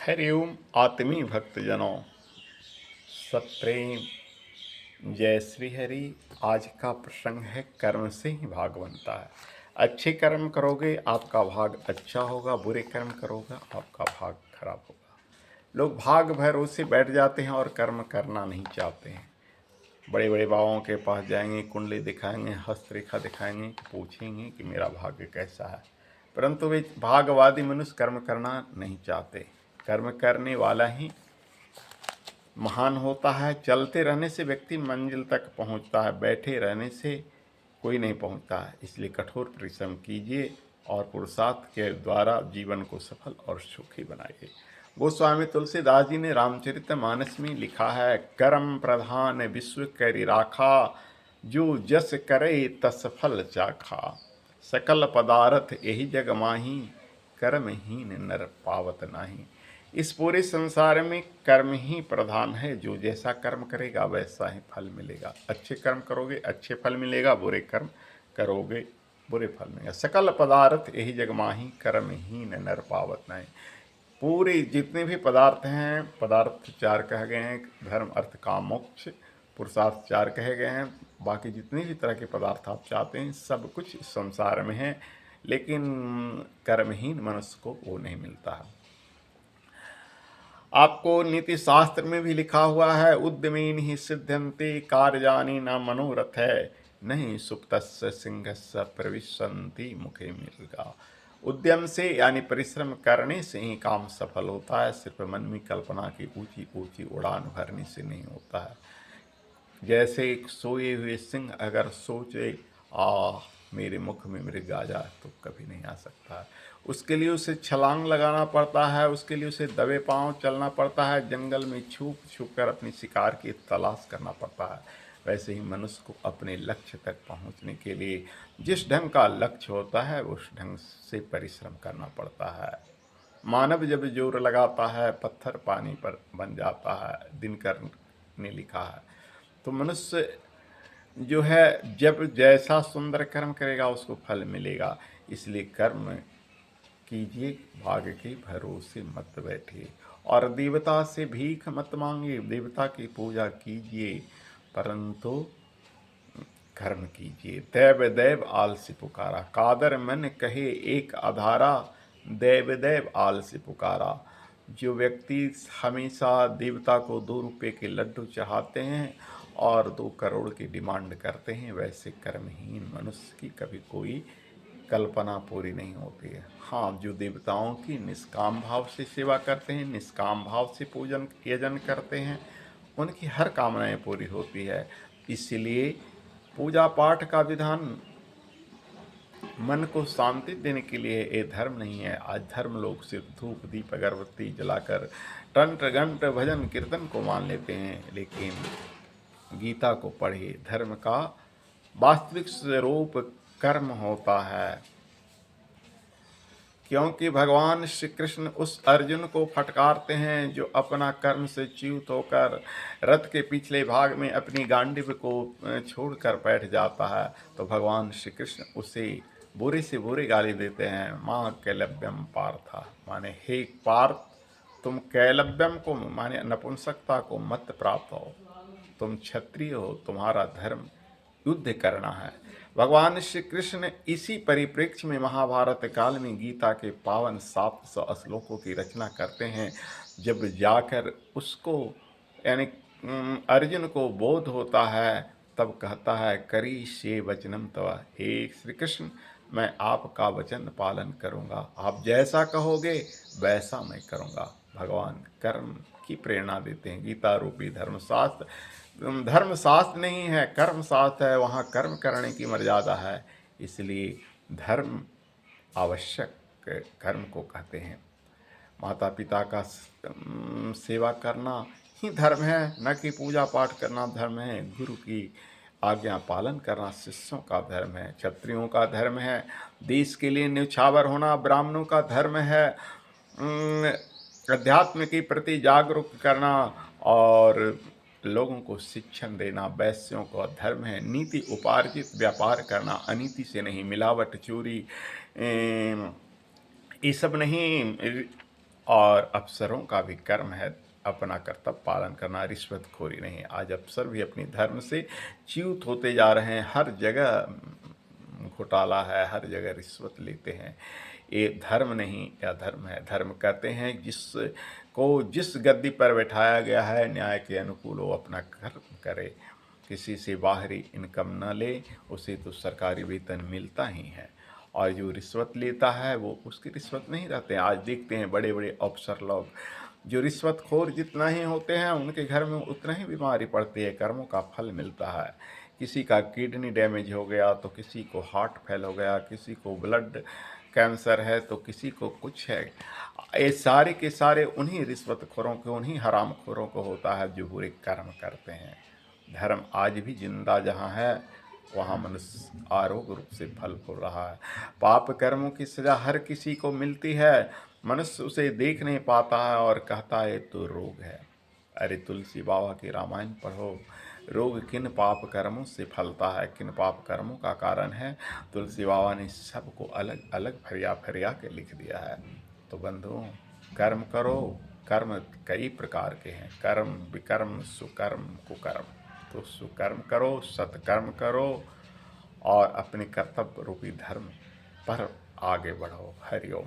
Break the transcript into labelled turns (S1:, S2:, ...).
S1: हरिओम आत्मीय भक्तजनों, सप्रेम जय श्री हरि। आज का प्रसंग है कर्म से ही भाग बनता है। अच्छे कर्म करोगे आपका भाग अच्छा होगा, बुरे कर्म करोगे आपका भाग खराब होगा। लोग भाग भरोसे बैठ जाते हैं और कर्म करना नहीं चाहते हैं। बड़े बड़े बाबाओं के पास जाएंगे, कुंडली दिखाएंगे, हस्तरेखा दिखाएंगे, पूछेंगे कि मेरा भाग्य कैसा है, परंतु वे भाग्यवादी मनुष्य कर्म करना नहीं चाहते। कर्म करने वाला ही महान होता है। चलते रहने से व्यक्ति मंजिल तक पहुंचता है, बैठे रहने से कोई नहीं पहुंचता है। इसलिए कठोर परिश्रम कीजिए और पुरुषार्थ के द्वारा जीवन को सफल और सुखी बनाइए। गोस्वामी तुलसीदास जी ने रामचरितमानस में लिखा है, कर्म प्रधान विश्व करि राखा, जो जस करे तस फल चाखा। सकल पदार्थ यही जग माही, कर्महीन नर पावत नाही। इस पूरे संसार में कर्म ही प्रधान है। जो जैसा कर्म करेगा वैसा ही फल मिलेगा। अच्छे कर्म करोगे अच्छे फल मिलेगा, बुरे कर्म करोगे बुरे फल मिलेगा। सकल पदार्थ यही जग माही, कर्महीन नर पावत नहीं। पूरे जितने भी पदार्थ हैं, पदार्थ चार कहे गए हैं, धर्म अर्थ काम मोक्ष, पुरुषार्थ चार कहे गए हैं। बाकी जितने भी तरह के पदार्थ आप चाहते हैं सब कुछ इस संसार में है, लेकिन कर्महीन मनुष्य को वो नहीं मिलता है। आपको नीति शास्त्र में भी लिखा हुआ है, उद्यमीन ही सिद्ध्यन्ति कार्याणि न मनोरथ है, नहीं सुप्तस्य सिंहस्य प्रविशन्ति मुखे मृगा। उद्यम से यानी परिश्रम करने से ही काम सफल होता है। सिर्फ मन में कल्पना की ऊंची ऊंची उड़ान भरने से नहीं होता है। जैसे एक सोए हुए सिंह अगर सोचे मेरे मुख में मृग आ जाए, तो कभी नहीं आ सकता है। उसके लिए उसे छलांग लगाना पड़ता है, उसके लिए उसे दबे पांव चलना पड़ता है, जंगल में छुप छुप कर अपनी शिकार की तलाश करना पड़ता है। वैसे ही मनुष्य को अपने लक्ष्य तक पहुंचने के लिए जिस ढंग का लक्ष्य होता है उस ढंग से परिश्रम करना पड़ता है। मानव जब जोर लगाता है पत्थर पानी पर बन जाता है, दिनकर ने लिखा है। तो मनुष्य जो है जब जैसा सुंदर कर्म करेगा उसको फल मिलेगा। इसलिए कर्म कीजिए, भाग्य के भरोसे मत बैठिए और देवता से भीख मत मांगिए। देवता की पूजा कीजिए परंतु कर्म कीजिए। दैव दैव आलसी पुकारा, कादर मन कहे एक आधारा, दैव दैव आलसी पुकारा। जो व्यक्ति हमेशा देवता को 2 रुपये के लड्डू चाहते हैं और 2 करोड़ की डिमांड करते हैं, वैसे कर्महीन मनुष्य की कभी कोई कल्पना पूरी नहीं होती है। हाँ, जो देवताओं की निष्काम भाव से सेवा करते हैं, निष्काम भाव से पूजन यजन करते हैं, उनकी हर कामनाएं पूरी होती है। इसलिए पूजा पाठ का विधान मन को शांति देने के लिए ये धर्म नहीं है। आज धर्म लोग सिर्फ धूप दीप अगरबत्ती जलाकर टंट घंट भजन कीर्तन को मान लेते हैं, लेकिन गीता को पढ़े। धर्म का वास्तविक स्वरूप कर्म होता है, क्योंकि भगवान श्री कृष्ण उस अर्जुन को फटकारते हैं जो अपना कर्म से च्युत होकर रथ के पिछले भाग में अपनी गांडीव को छोड़कर बैठ जाता है। तो भगवान श्री कृष्ण उसे बुरे से बुरे गाली देते हैं। माँ कैलव्यम पार्था, माने हे पार्थ, तुम कैलव्यम को माने नपुंसकता को मत प्राप्त हो, तुम क्षत्रिय हो, तुम्हारा धर्म युद्ध करना है। भगवान श्री कृष्ण इसी परिप्रेक्ष्य में महाभारत काल में गीता के पावन 700 श्लोकों की रचना करते हैं। जब जाकर उसको यानी अर्जुन को बोध होता है, तब कहता है करिष्ये वचनम तव, हे श्री कृष्ण मैं आपका वचन पालन करूंगा, आप जैसा कहोगे वैसा मैं करूंगा। भगवान कर्म की प्रेरणा देते हैं। गीता रूपी धर्मशास्त्र धर्मशास्त्र नहीं है, कर्मशास्त्र है। वहाँ कर्म करने की मर्यादा है, इसलिए धर्म आवश्यक कर्म को कहते हैं। माता पिता का सेवा करना ही धर्म है, न कि पूजा पाठ करना धर्म है। गुरु की आज्ञा पालन करना शिष्यों का धर्म है, क्षत्रियों का धर्म है। देश के लिए न्यौछावर होना ब्राह्मणों का धर्म है। अध्यात्म के प्रति जागरूक करना और लोगों को शिक्षण देना वैश्यों का धर्म है। नीति उपार्जित व्यापार करना, अनीति से नहीं, मिलावट चोरी ये सब नहीं, और अफसरों का भी कर्म है अपना कर्तव्य पालन करना, रिश्वतखोरी नहीं। आज अफसर भी अपनी धर्म से च्युत होते जा रहे हैं, हर जगह घोटाला है, हर जगह रिश्वत लेते हैं। ये धर्म नहीं, या धर्म है। धर्म कहते हैं जिसको जिस गद्दी पर बैठाया गया है न्याय के अनुकूल वो अपना कर्म करे, किसी से बाहरी इनकम न ले, उसे तो सरकारी वेतन मिलता ही है। और जो रिश्वत लेता है वो उसकी रिश्वत नहीं रहते हैं। आज देखते हैं बड़े बड़े अफसर लोग जो रिश्वतखोर जितना ही होते हैं उनके घर में उतना ही बीमारी पड़ती है, कर्मों का फल मिलता है। किसी का किडनी डैमेज हो गया तो किसी को हार्ट फेल हो गया, किसी को ब्लड कैंसर है तो किसी को कुछ है। ये सारे के सारे उन्हीं रिश्वतखोरों को, उन्हीं हरामखोरों को होता है जो बुरे कर्म करते हैं। धर्म आज भी जिंदा जहाँ है वहाँ मनुष्य आरोग्य रूप से फल फूल रहा है। पाप कर्मों की सजा हर किसी को मिलती है, मनुष्य उसे देख नहीं पाता है और कहता है तो रोग है। अरे तुलसी बाबा की रामायण पढ़ो, रोग किन पाप कर्मों से फलता है, किन पाप कर्मों का कारण है। तुलसी बाबा ने सबको अलग अलग फरिया फरिया के लिख दिया है। तो बंधुओं, कर्म करो। कर्म कई प्रकार के हैं, कर्म विकर्म सुकर्म कुकर्म। तो सुकर्म करो, सत्कर्म करो और अपने कर्तव्य रूपी धर्म पर आगे बढ़ो। हरिओम।